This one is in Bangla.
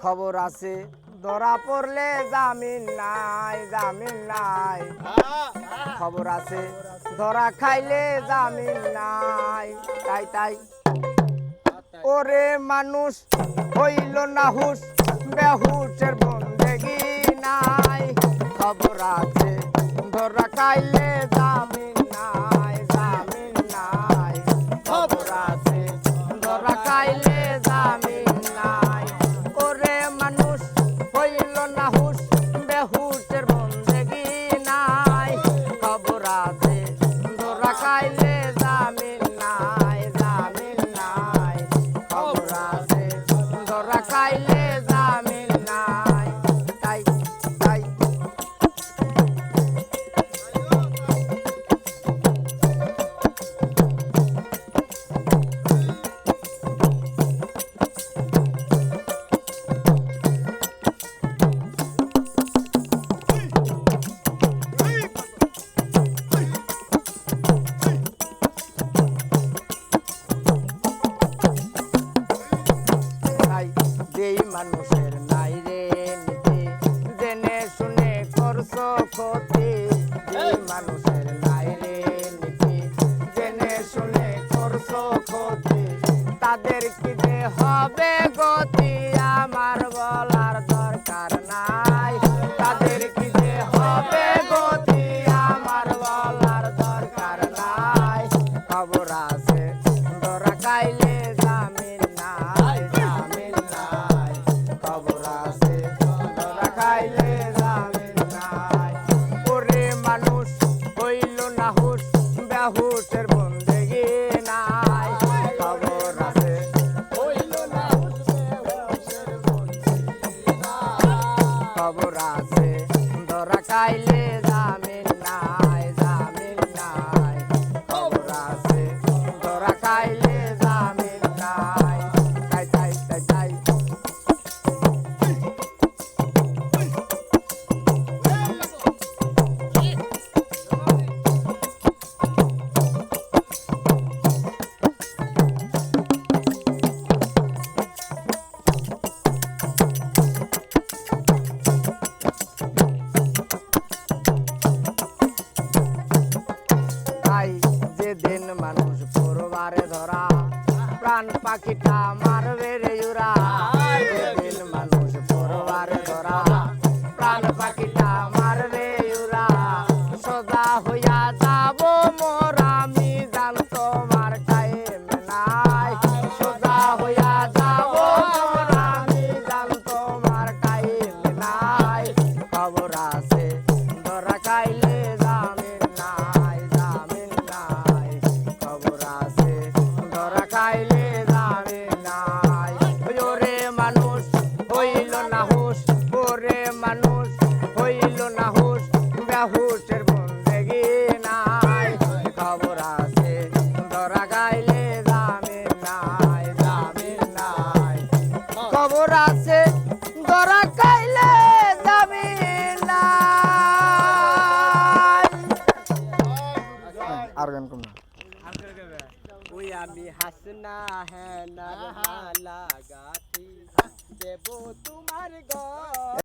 খবর আছে ধরা পড়লে জামিন নাই জামিন নাই খবর আছে ধরা খাইলে জামিন নাই তাই তাই ওরে মানুষ হইল না হুশ বেহুশের বন্দেগি নাই খবর আছে ধরা খাইলে জামিন নাই জামিন নাই খবর আছে ধরা খাইলে জামিন নাই ওরে মানুষ হইল না হুশ বেহুশের বন্দেগি নাই খবর আছে ধরা খাইলে জামিন নাই জামিন নাই খবর আছে ধরা খাইলে জামিন নাই তাই তাই যেই মানুষের নাই রে নীতি জেনে শুনে করছো ক্ষতি যেই মানুষের নাই রে নীতি জেনে শুনে করছো ক্ষতি তাদের কি যে হবে গতি আমার বলার দরকার নাই তাদের কি যে হবে গতি আমার বলার দরকার নাই খবর আছে ধরা খাইলে জামিন নাই জামিন নাই খবর আছে ধরা খাইলে জামিন নাই ওরে মানুষ হইল না হুশ বেহুশের বন্দেগি নাই খবর আছে হইল না হুশ বেহুশের বন্দেগি নাই খবর আছে ধরা খাইলে জামিন নাই জামিন নাই খবর আছে ধরা খাইলে জামিন নাই তাই তাই তাই তাই তাই যেদিন মানুষ পরবারে ধরা প্রাণ পাখিটা মারবে রে ওরা যেদিন মানুষ পরবারে ধরা প্রাণ পাখিটা মারবে ওরা সোজা হইয়া যাব মোর আমি জানতো মার টাইম নাই সোজা হইয়া যাব মোর আমি জানতো মার টাইম নাই খবর আছে ধরা খাইলে জামিন নাই জামিন নাই খবর আছে ধরা খাইলে জামিন নাই ওরে মানুষ হইল না হুশ ওরে মানুষ হইল না হুশ বেহুশের বন্দেগি নাই খবর আছে ধরা খাইলে জামিন নাই জামিন নাই খবর আছে ধরা খাইলে জামিন নাই আর গান কম না ওই আমি হাসনা হ্যাঁ না লাগাতি দেব তুমি